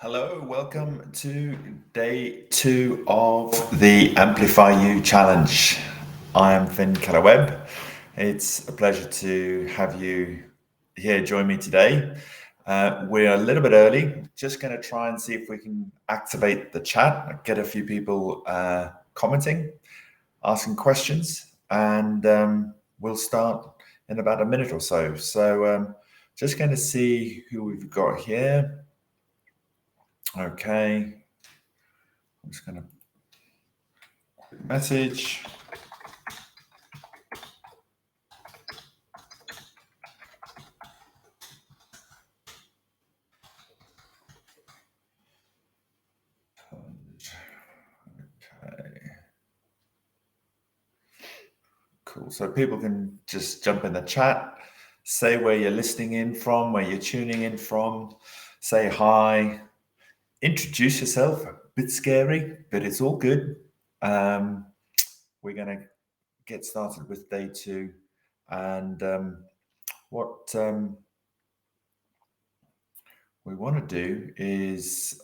Hello, welcome to day 2 of the Amplify You challenge. I am Kellow-Webb. It's a pleasure to have you here join me today. We're a little bit early, just going to try and see if we can activate the chat, get a few people commenting, asking questions, and we'll start in about a minute or so. So just going to see who we've got here. Okay, I'm just going to message. Okay. Cool. So people can just jump in the chat, say where you're listening in from, where you're tuning in from, say hi, introduce yourself. A bit scary, but it's all good. We're going to get started with day 2. And what we want to do is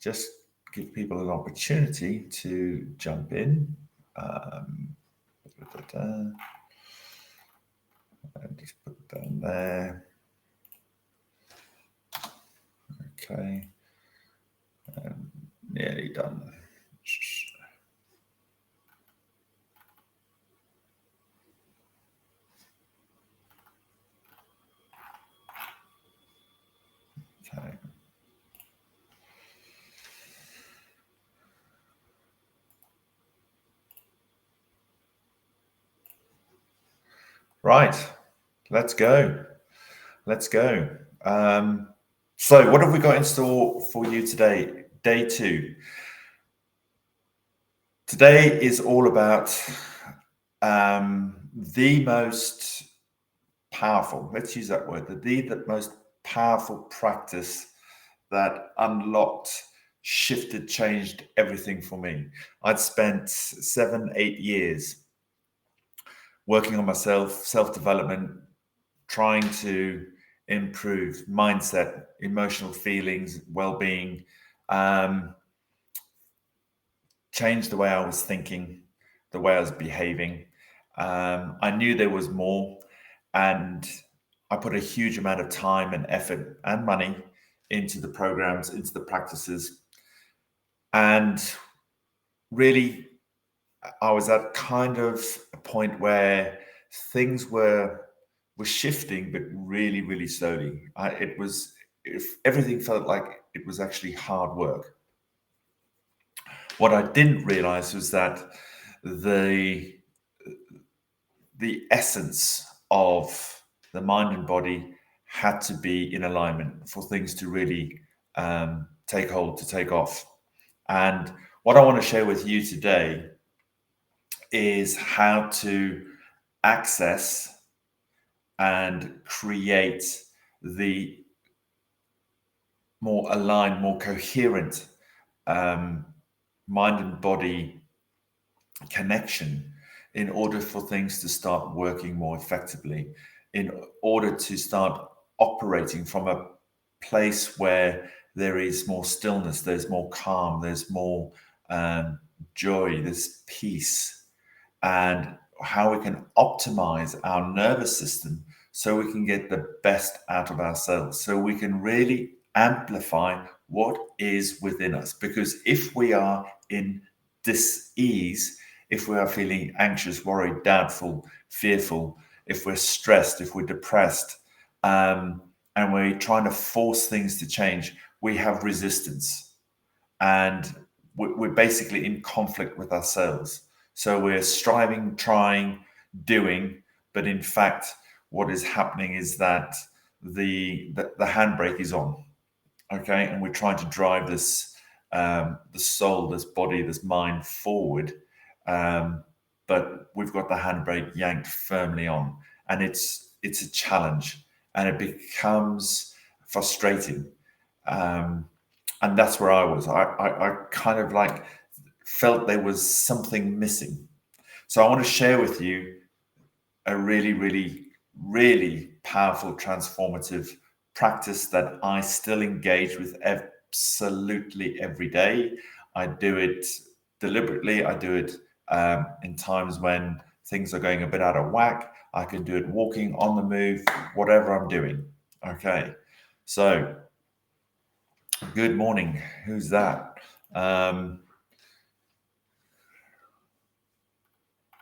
just give people an opportunity to jump in. And just put it down there. Okay. Nearly done. Okay. Right. Let's go. So what have we got in store for you today? Day 2. Today is all about the most powerful, let's use that word, the most powerful practice that unlocked, shifted, changed everything for me. I'd spent 7-8 years working on myself, self-development, trying to improve mindset, emotional feelings, well-being, change the way I was thinking, the way I was behaving. I knew there was more, and I put a huge amount of time and effort and money into the programs, into the practices. And really, I was at kind of a point where things were shifting, but really, really slowly. Everything felt like it was actually hard work. What I didn't realize was that the essence of the mind and body had to be in alignment for things to really take hold, to take off. And what I want to share with you today is how to access and create the more aligned, more coherent mind and body connection in order for things to start working more effectively, in order to start operating from a place where there is more stillness, there's more calm, there's more joy, there's peace, and how we can optimize our nervous system so we can get the best out of ourselves, so we can really amplify what is within us. Because if we are in dis-ease, if we are feeling anxious, worried, doubtful, fearful, if we're stressed, if we're depressed, and we're trying to force things to change, we have resistance, and we're basically in conflict with ourselves. So we're striving, trying, doing, but in fact, what is happening is that the handbrake is on, okay, and we're trying to drive this the soul, this body, this mind forward, but we've got the handbrake yanked firmly on, and it's a challenge, and it becomes frustrating, and that's where I was. I kind of like felt there was something missing. So I want to share with you a really, really, really powerful, transformative practice that I still engage with absolutely every day. I do it deliberately. I do it in times when things are going a bit out of whack. I can do it walking, on the move, whatever I'm doing. Okay. So, good morning. Who's that?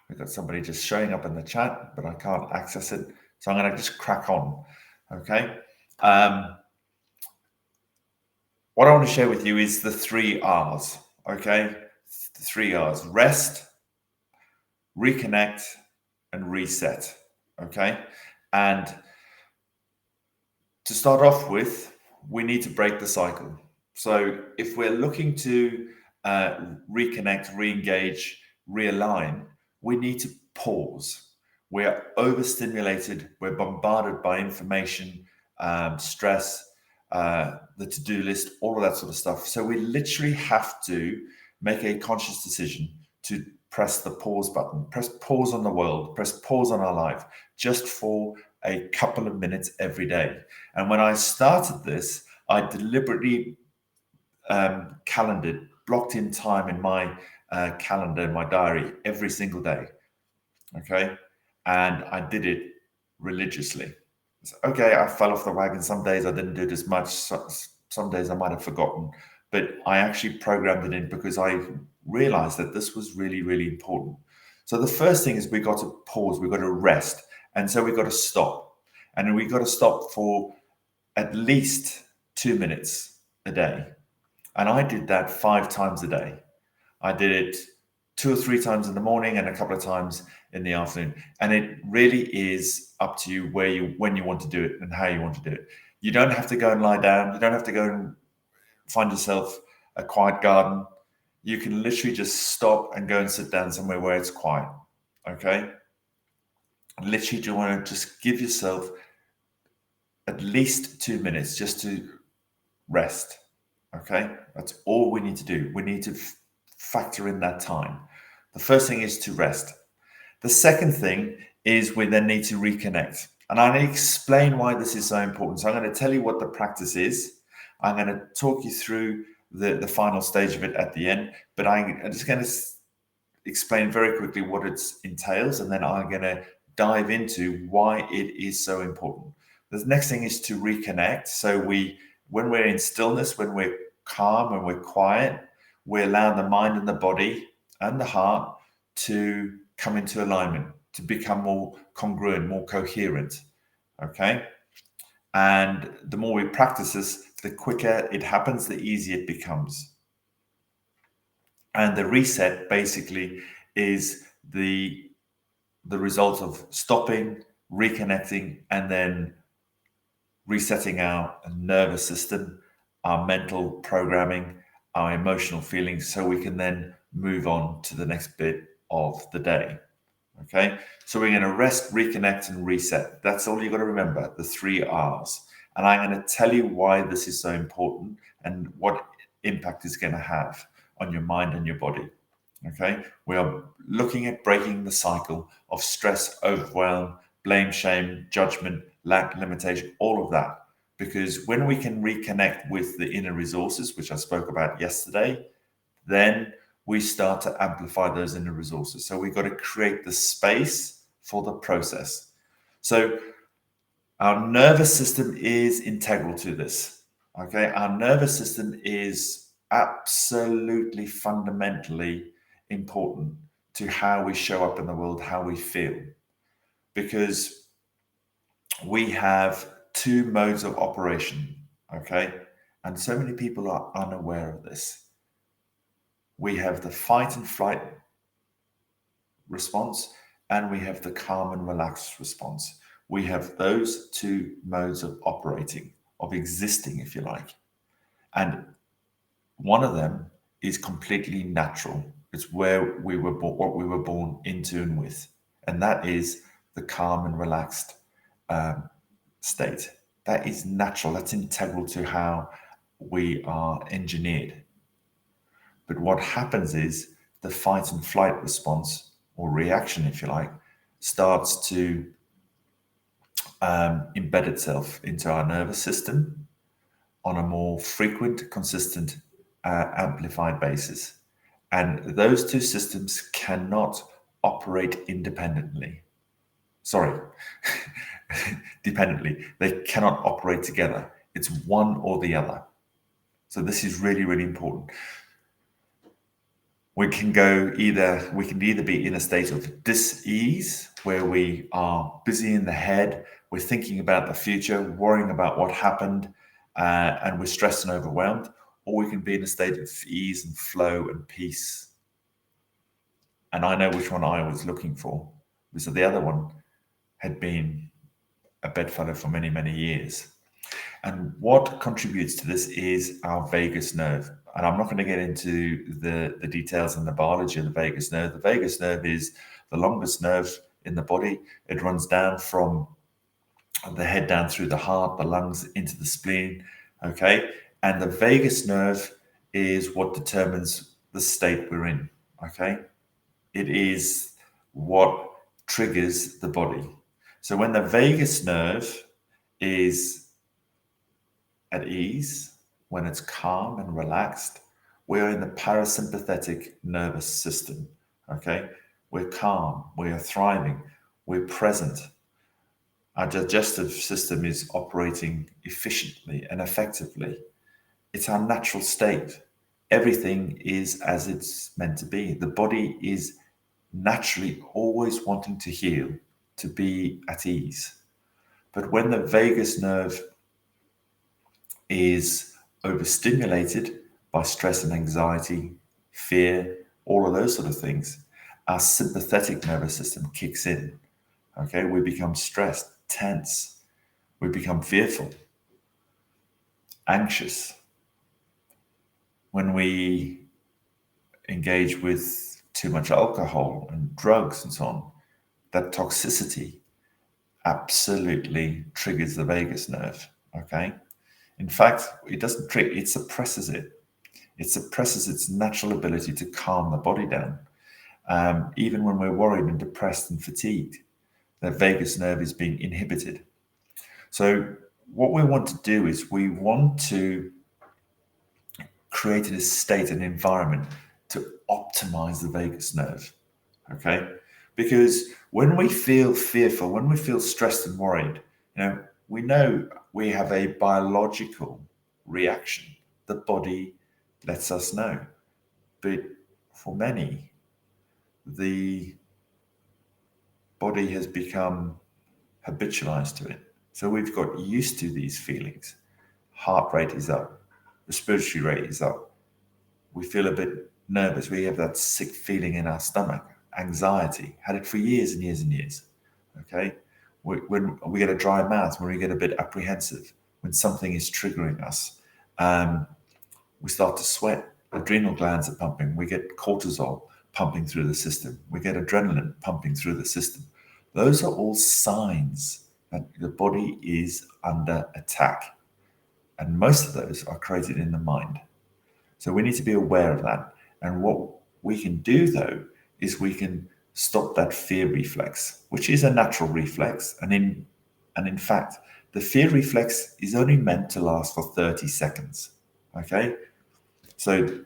We've got somebody just showing up in the chat, but I can't access it. So I'm going to just crack on. Okay. What I want to share with you is the 3 R's. Okay. The 3 R's: rest, reconnect, and reset. Okay. And to start off with, we need to break the cycle. So if we're looking to reconnect, re-engage, realign, we need to pause. We're overstimulated. We're bombarded by information, stress, the to-do list, all of that sort of stuff. So we literally have to make a conscious decision to press the pause button, press pause on the world, press pause on our life, just for a couple of minutes every day. And when I started this, I deliberately calendared, blocked in time in my calendar, in my diary, every single day. Okay. And I did it religiously. So, okay, I fell off the wagon. Some days I didn't do it as much. Some days I might have forgotten. But I actually programmed it in because I realized that this was really, really important. So the first thing is we got to pause, we got to rest. And so we got to stop. And we got to stop for at least 2 minutes a day. And I did that 5 times a day. I did it 2 or 3 times in the morning and a couple of times in the afternoon. And it really is up to you when you want to do it and how you want to do it. You don't have to go and lie down. You don't have to go and find yourself a quiet garden. You can literally just stop and go and sit down somewhere where it's quiet. Okay? Literally, you want to just give yourself at least 2 minutes just to rest. Okay? That's all we need to do. We need to factor in that time. The first thing is to rest. The second thing is we then need to reconnect. And I'm going to explain why this is so important. So I'm going to tell you what the practice is. I'm going to talk you through the final stage of it at the end. But I'm just going to explain very quickly what it entails. And then I'm going to dive into why it is so important. The next thing is to reconnect. So when we're in stillness, when we're calm, when we're quiet, we allow the mind and the body and the heart to come into alignment, to become more congruent, more coherent. Okay. And the more we practice this, the quicker it happens, the easier it becomes. And the reset basically is the result of stopping, reconnecting, and then resetting our nervous system, our mental programming, our emotional feelings, so we can then move on to the next bit of the day. Okay, so we're going to rest, reconnect, and reset. That's all you got to remember, the 3 R's. And I'm going to tell you why this is so important and what impact it's going to have on your mind and your body. Okay, we are looking at breaking the cycle of stress, overwhelm, blame, shame, judgment, lack, limitation, all of that. Because when we can reconnect with the inner resources, which I spoke about yesterday, then we start to amplify those inner resources. So we've got to create the space for the process. So our nervous system is integral to this. Okay, our nervous system is absolutely fundamentally important to how we show up in the world, how we feel, because we have 2 modes of operation. Okay, and so many people are unaware of this. We have the fight and flight response, and we have the calm and relaxed response. We have those 2 modes of operating, of existing, if you like. And one of them is completely natural. It's where we were born, what we were born into and with. And that is the calm and relaxed state. That is natural. That's integral to how we are engineered. But what happens is the fight and flight response, or reaction, if you like, starts to embed itself into our nervous system on a more frequent, consistent, amplified basis. And those two systems cannot operate independently. Sorry, dependently. They cannot operate together. It's one or the other. So this is really, really important. We can either be in a state of dis-ease, where we are busy in the head, we're thinking about the future, worrying about what happened, and we're stressed and overwhelmed, or we can be in a state of ease and flow and peace. And I know which one I was looking for, because the other one had been a bedfellow for many, many years. And what contributes to this is our vagus nerve. And I'm not going to get into the details and the biology of the vagus nerve. The vagus nerve is the longest nerve in the body. It runs down from the head down through the heart, the lungs, into the spleen. Okay. And the vagus nerve is what determines the state we're in. Okay. It is what triggers the body. So when the vagus nerve is at ease, when it's calm and relaxed, we're in the parasympathetic nervous system. Okay, we're calm, we are thriving, we're present. Our digestive system is operating efficiently and effectively. It's our natural state. Everything is as it's meant to be. The body is naturally always wanting to heal, to be at ease. But when the vagus nerve is overstimulated by stress and anxiety, fear, all of those sort of things, our sympathetic nervous system kicks in. Okay, we become stressed, tense, we become fearful, anxious. When we engage with too much alcohol and drugs and so on, that toxicity absolutely triggers the vagus nerve. Okay. In fact, it doesn't trigger, it suppresses it. It suppresses its natural ability to calm the body down. Even when we're worried and depressed and fatigued, the vagus nerve is being inhibited. So what we want to do is we want to create a state, an environment to optimize the vagus nerve. Okay? Because when we feel fearful, when we feel stressed and worried, we know we have a biological reaction. The body lets us know. But for many, the body has become habitualized to it. So we've got used to these feelings. Heart rate is up, respiratory rate is up. We feel a bit nervous. We have that sick feeling in our stomach, anxiety, had it for years and years and years. Okay? When we get a dry mouth, when we get a bit apprehensive, when something is triggering us, we start to sweat. Adrenal glands are pumping. We get cortisol pumping through the system. We get adrenaline pumping through the system. Those are all signs that the body is under attack. And most of those are created in the mind. So we need to be aware of that. And what we can do, though, is we can stop that fear reflex, which is a natural reflex. And in fact, the fear reflex is only meant to last for 30 seconds. Okay? So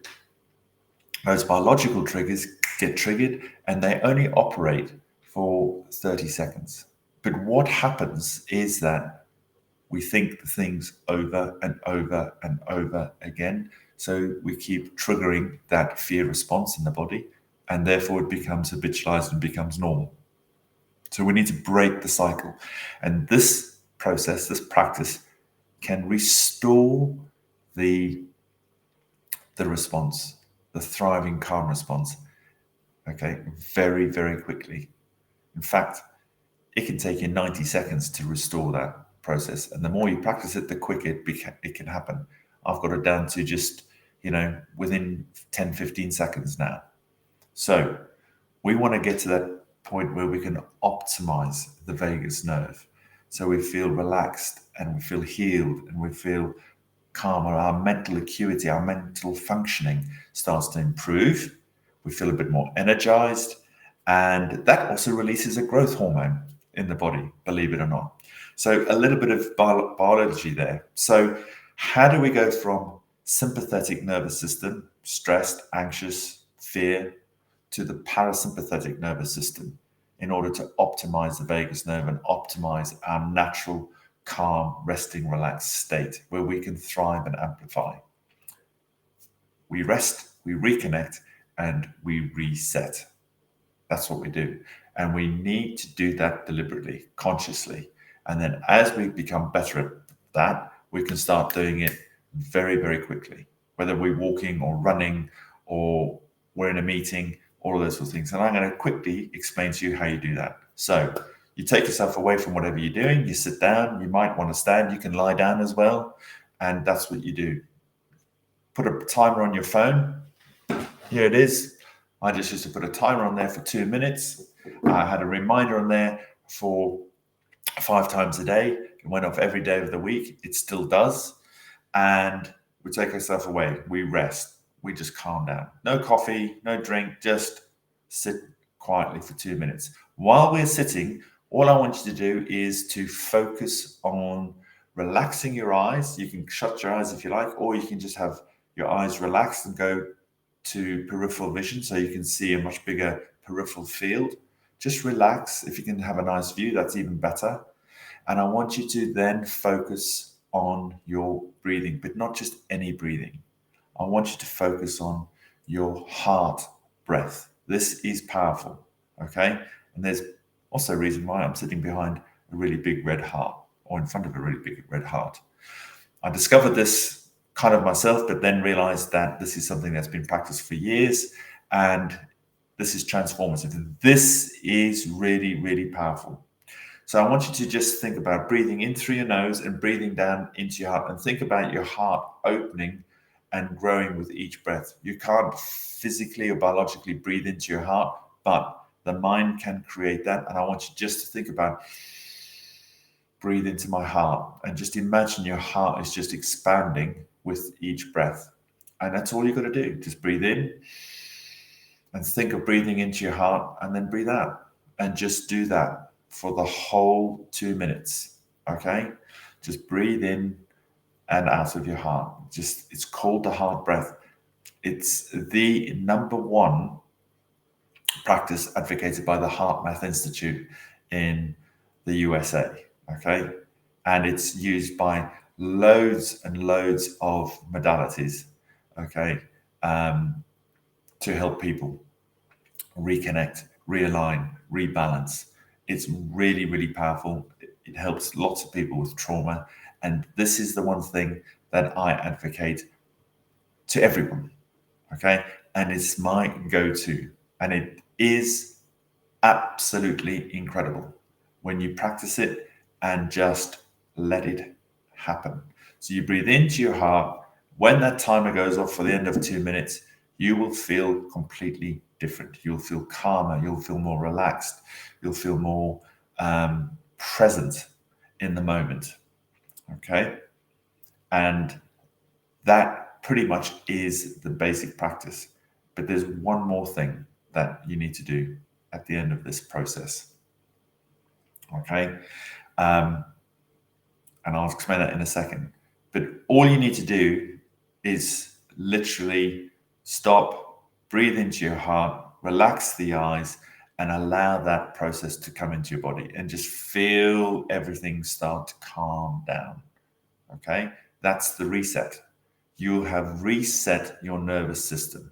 those biological triggers get triggered and they only operate for 30 seconds. But what happens is that we think the things over and over and over again. So we keep triggering that fear response in the body, and therefore it becomes habitualized and becomes normal. So we need to break the cycle. And this process, this practice, can restore the response, the thriving, calm response, okay, very, very quickly. In fact, it can take you 90 seconds to restore that process. And the more you practice it, the quicker it can happen. I've got it down to just, within 10, 15 seconds now. So we want to get to that point where we can optimize the vagus nerve. So we feel relaxed and we feel healed and we feel calmer. Our mental acuity, our mental functioning starts to improve. We feel a bit more energized. And that also releases a growth hormone. in the body, believe it or not. So a little bit of biology there. So how do we go from sympathetic nervous system, stressed, anxious, fear, to the parasympathetic nervous system in order to optimize the vagus nerve and optimize our natural, calm, resting, relaxed state where we can thrive and amplify? We rest, we reconnect, and we reset. That's what we do. And we need to do that deliberately, consciously. And then as we become better at that, we can start doing it very, very quickly, whether we're walking or running or we're in a meeting, all of those sort of things. And I'm going to quickly explain to you how you do that. So you take yourself away from whatever you're doing, you sit down, you might want to stand, you can lie down as well. And that's what you do. Put a timer on your phone. Here it is. I just used to put a timer on there for 2 minutes. I had a reminder on there for 5 times a day. It went off every day of the week. It still does. And we take ourselves away. We rest. We just calm down. No coffee, no drink, just sit quietly for 2 minutes. While we're sitting, all I want you to do is to focus on relaxing your eyes. You can shut your eyes if you like, or you can just have your eyes relaxed and go to peripheral vision so you can see a much bigger peripheral field. Just relax. If you can have a nice view, that's even better. And I want you to then focus on your breathing, but not just any breathing. I want you to focus on your heart breath. This is powerful, okay? And there's also a reason why I'm sitting behind a really big red heart, or in front of a really big red heart. I discovered this kind of myself, but then realized that this is something that's been practiced for years, and this is transformative. This is really, really powerful. So I want you to just think about breathing in through your nose and breathing down into your heart, and think about your heart opening and growing with each breath. You can't physically or biologically breathe into your heart, but the mind can create that. And I want you just to think about, breathe into my heart, and just imagine your heart is just expanding with each breath. And that's all you've got to do. Just breathe in and think of breathing into your heart, and then breathe out. And just do that for the whole 2 minutes. Okay? Just breathe in and out of your heart. It's called the heart breath. It's the number one practice advocated by the Heart Math Institute in the USA. Okay? And it's used by loads and loads of modalities, okay, to help people reconnect, realign, rebalance. It's really, really powerful. It helps lots of people with trauma. And this is the one thing that I advocate to everyone, okay? And it's my go-to. And it is absolutely incredible when you practice it and just let it happen. So you breathe into your heart. When that timer goes off for the end of 2 minutes, you will feel completely different. You'll feel calmer. You'll feel more relaxed. You'll feel more present in the moment. Okay? And that pretty much is the basic practice. But there's one more thing that you need to do at the end of this process. Okay? And I'll explain that in a second. But all you need to do is literally stop, breathe into your heart, relax the eyes, and allow that process to come into your body, and just feel everything start to calm down. Okay? That's the reset. You have reset your nervous system.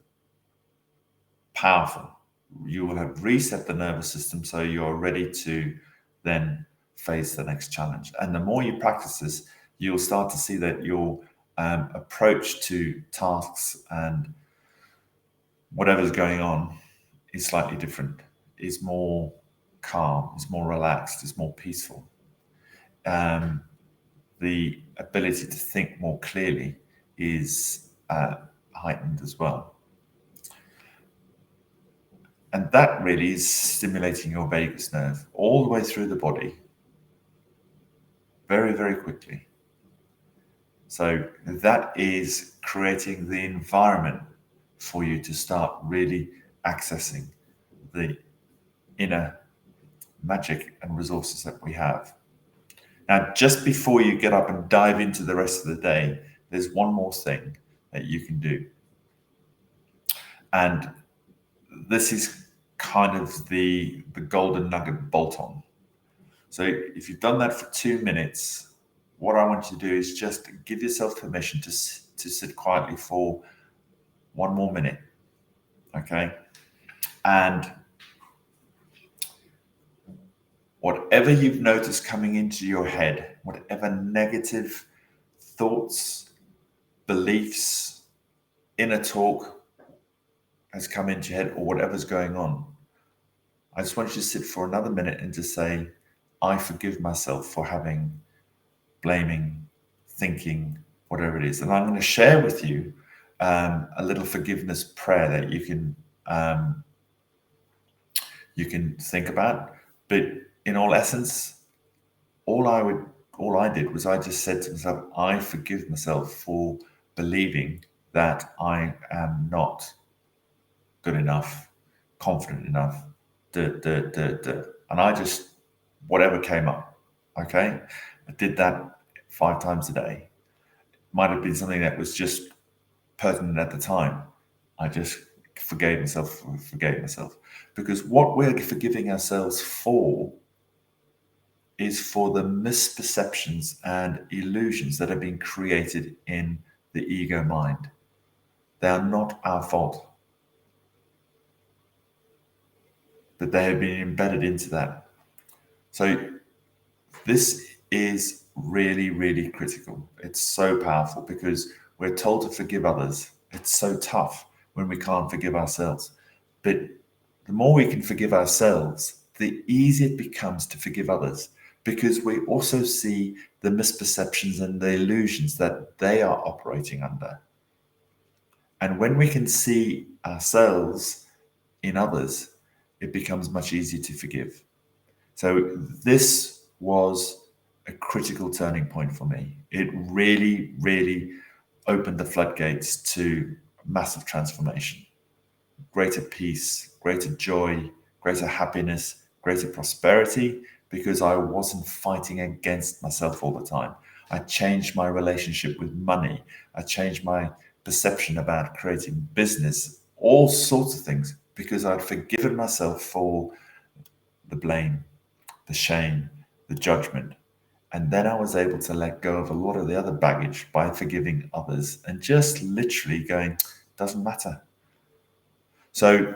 Powerful. You will have reset the nervous system so you're ready to then face the next challenge. And the more you practice this, you'll start to see that your approach to tasks and whatever's going on is slightly different, is more calm, is more relaxed, is more peaceful. The ability to think more clearly is heightened as well. And that really is stimulating your vagus nerve all the way through the body very, very quickly. So that is creating the environment for you to start really accessing the inner magic and resources that we have. Now, just before you get up and dive into the rest of the day, there's one more thing that you can do. And this is kind of the golden nugget bolt on. So if you've done that for 2 minutes, what I want you to do is just give yourself permission to sit quietly for one more minute. Okay. And whatever you've noticed coming into your head, whatever negative thoughts, beliefs, inner talk has come into your head, or whatever's going on, I just want you to sit for another minute and just say, I forgive myself for having, blaming, thinking, whatever it is. And I'm going to share with you a little forgiveness prayer that you can think about. But in all essence, all I did was I just said to myself, I forgive myself for believing that I am not good enough, confident enough, and I just, whatever came up, okay? I did that 5 times a day. Might have been something that was just pertinent at the time. I just forgave myself, because what we're forgiving ourselves for is for the misperceptions and illusions that have been created in the ego mind. They are not our fault, but they have been embedded into that. So this is really, really critical. It's so powerful because we're told to forgive others. It's so tough when we can't forgive ourselves. But the more we can forgive ourselves, the easier it becomes to forgive others, because we also see the misperceptions and the illusions that they are operating under. And when we can see ourselves in others, it becomes much easier to forgive. So this was a critical turning point for me. It really, really opened the floodgates to massive transformation, greater peace, greater joy, greater happiness, greater prosperity, because I wasn't fighting against myself all the time. I changed my relationship with money. I changed my perception about creating business, all sorts of things, because I'd forgiven myself for the blame, the shame, the judgment. And then I was able to let go of a lot of the other baggage by forgiving others and just literally going, doesn't matter. So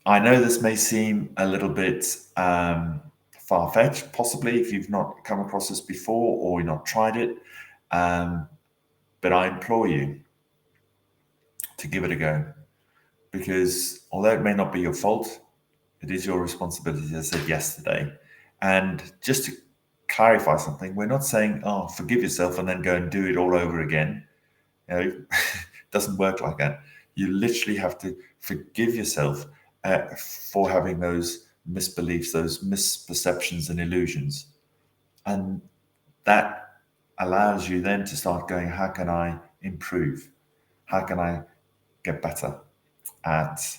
I know this may seem a little bit far-fetched, possibly, if you've not come across this before or you've not tried it. But I implore you to give it a go, because although it may not be your fault, it is your responsibility, as I said yesterday. And just to clarify something, we're not saying, oh, forgive yourself and then go and do it all over again. It doesn't work like that. You literally have to forgive yourself for having those misbeliefs, those misperceptions and illusions. And that allows you then to start going, how can I improve? How can I get better at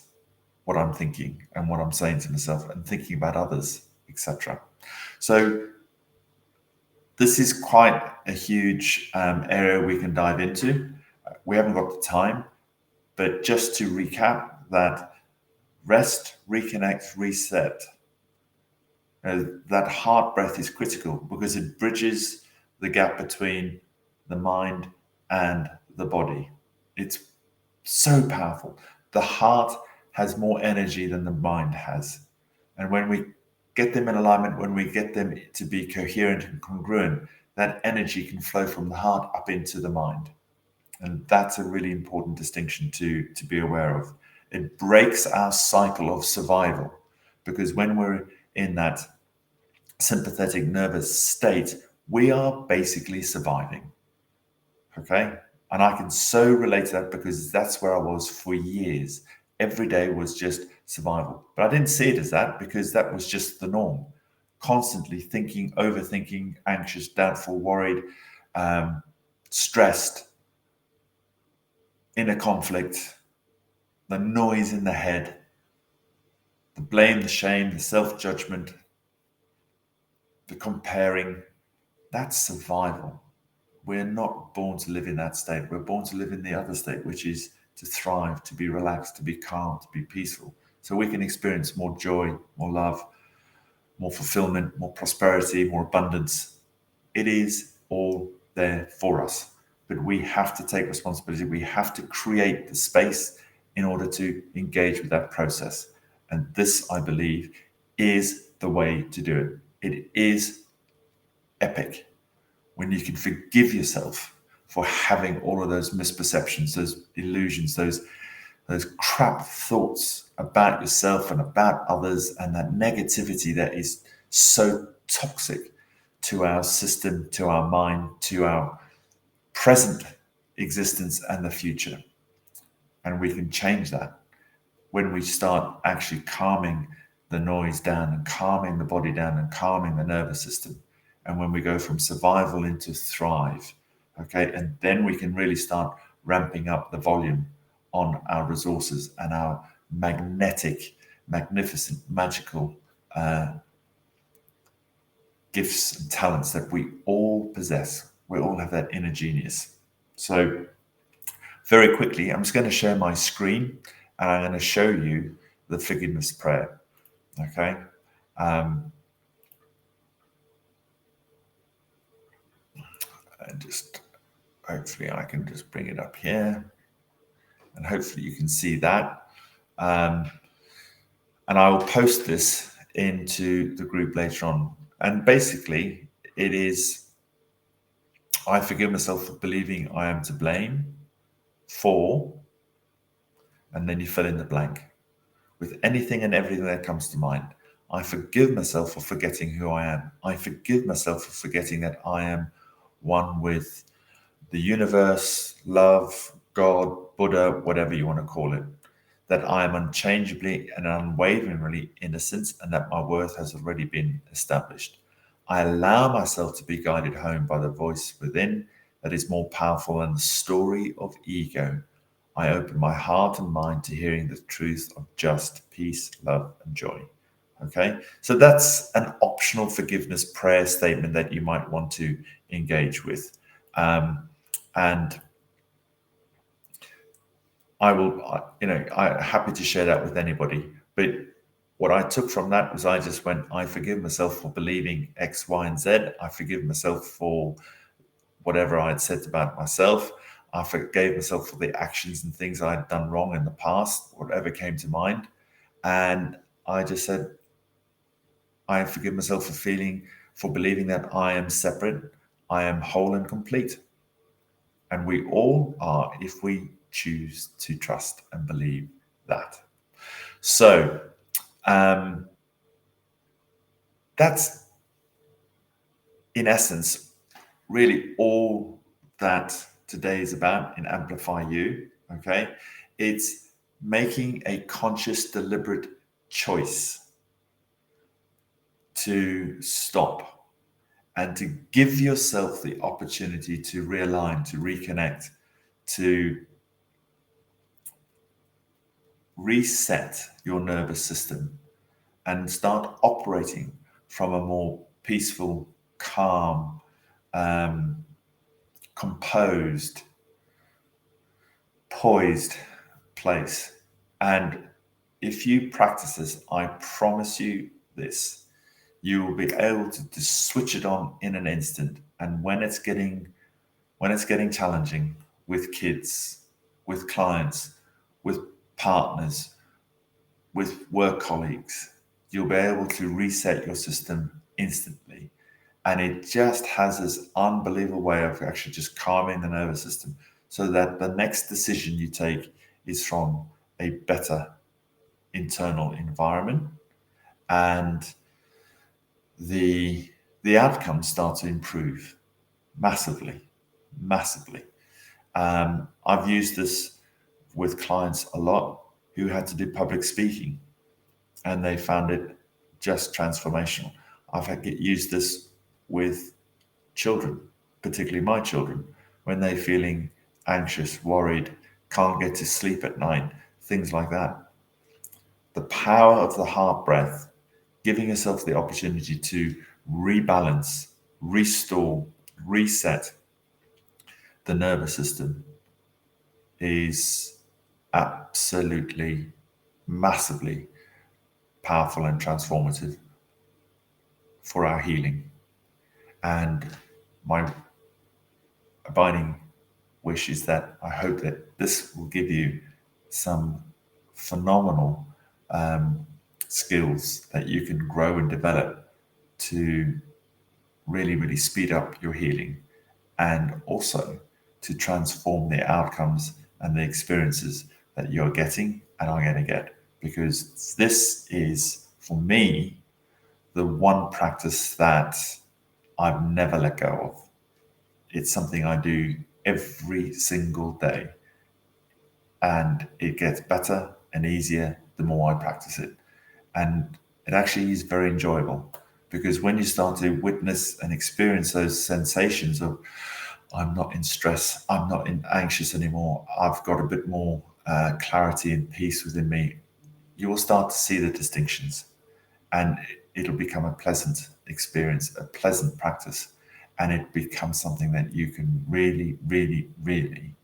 what I'm thinking and what I'm saying to myself and thinking about others, etc. So this is quite a huge area we can dive into. We haven't got the time, but just to recap, that rest, reconnect, reset, that heart breath is critical because it bridges the gap between the mind and the body. It's so powerful. The heart has more energy than the mind has. And when we get them in alignment, when we get them to be coherent and congruent, that energy can flow from the heart up into the mind. And that's a really important distinction to be aware of. It breaks our cycle of survival, because when we're in that sympathetic nervous state, we are basically surviving. Okay? And I can so relate to that because that's where I was for years. Every day was just survival. But I didn't see it as that because that was just the norm. Constantly thinking, overthinking, anxious, doubtful, worried, stressed, inner conflict, the noise in the head, the blame, the shame, the self-judgment, the comparing, that's survival. We're not born to live in that state. We're born to live in the other state, which is to thrive, to be relaxed, to be calm, to be peaceful. So we can experience more joy, more love, more fulfillment, more prosperity, more abundance. It is all there for us. But we have to take responsibility. We have to create the space in order to engage with that process. And this, I believe, is the way to do it. It is epic when you can forgive yourself for having all of those misperceptions, those illusions, those crap thoughts about yourself and about others, and that negativity that is so toxic to our system, to our mind, to our present existence and the future. And we can change that when we start actually calming the noise down and calming the body down and calming the nervous system. And when we go from survival into thrive, okay, and then we can really start ramping up the volume on our resources and our magnetic, magnificent, magical gifts and talents that we all possess. We all have that inner genius. So very quickly, I'm just going to share my screen and I'm going to show you the forgiveness prayer. Okay. And just hopefully I can just bring it up here and hopefully you can see that. And I will post this into the group later on. And basically it is, I forgive myself for believing I am to blame for, and then you fill in the blank with anything and everything that comes to mind. I forgive myself for forgetting who I am. I forgive myself for forgetting that I am one with the universe, love, God, Buddha, whatever you want to call it. That I am unchangeably and unwaveringly innocent and that my worth has already been established. I allow myself to be guided home by the voice within that is more powerful than the story of ego. I open my heart and mind to hearing the truth of just peace, love, and joy. Okay, so that's an optional forgiveness prayer statement that you might want to engage with. And I will, I'm happy to share that with anybody. But what I took from that was I just went, I forgive myself for believing X, Y, and Z. I forgive myself for whatever I had said about myself. I forgave myself for the actions and things I had done wrong in the past, whatever came to mind. And I just said, I forgive myself for believing that I am separate, I am whole and complete. And we all are if we choose to trust and believe that. So that's in essence really all that today is about in Amplify You. Okay, it's making a conscious, deliberate choice to stop and to give yourself the opportunity to realign, to reconnect, to reset your nervous system and start operating from a more peaceful, calm, composed, poised place. And if you practice this, I promise you this, you will be able to switch it on in an instant. And when it's getting challenging with kids, with clients, with partners, with work colleagues, you'll be able to reset your system instantly. And it just has this unbelievable way of actually just calming the nervous system so that the next decision you take is from a better internal environment, and the outcomes start to improve massively. I've used this with clients a lot who had to do public speaking, and they found it just transformational. I've used this with children, particularly my children, when they're feeling anxious, worried, can't get to sleep at night, things like that. The power of the heart breath, giving yourself the opportunity to rebalance, restore, reset the nervous system is absolutely massively powerful and transformative for our healing. And my abiding wish is that I hope that this will give you some phenomenal skills that you can grow and develop to really, really speed up your healing, and also to transform the outcomes and the experiences that you're getting and are going to get. Because this is, for me, the one practice that I've never let go of. It's something I do every single day, and it gets better and easier the more I practice it. And it actually is very enjoyable, because when you start to witness and experience those sensations of, I'm not in stress, I'm not anxious anymore, I've got a bit more clarity and peace within me, you will start to see the distinctions, and it'll become a pleasant experience, a pleasant practice, and it becomes something that you can really, really, really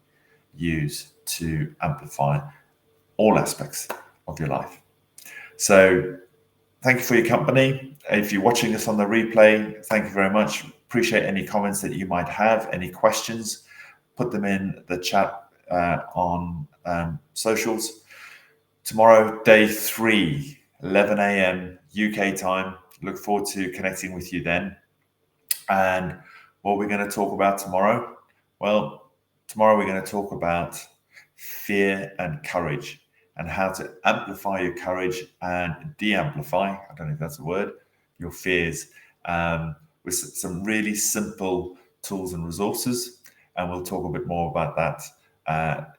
use to amplify all aspects of your life. So thank you for your company. If you're watching this on the replay, thank you very much. Appreciate any comments that you might have, any questions, put them in the chat on socials. Tomorrow, day 3, 11 a.m. UK time. Look forward to connecting with you then. And what we're going to talk about tomorrow? Well, tomorrow we're going to talk about fear and courage, and how to amplify your courage and de-amplify, I don't know if that's a word, your fears, with some really simple tools and resources. And we'll talk a bit more about that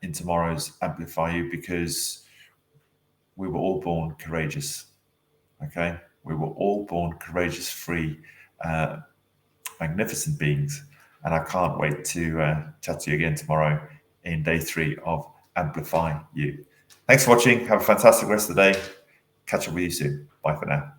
in tomorrow's Amplify You, because we were all born courageous, okay? We were all born courageous, free, magnificent beings. And I can't wait to chat to you again tomorrow in day 3 of Amplify You. Thanks for watching. Have a fantastic rest of the day. Catch up with you soon. Bye for now.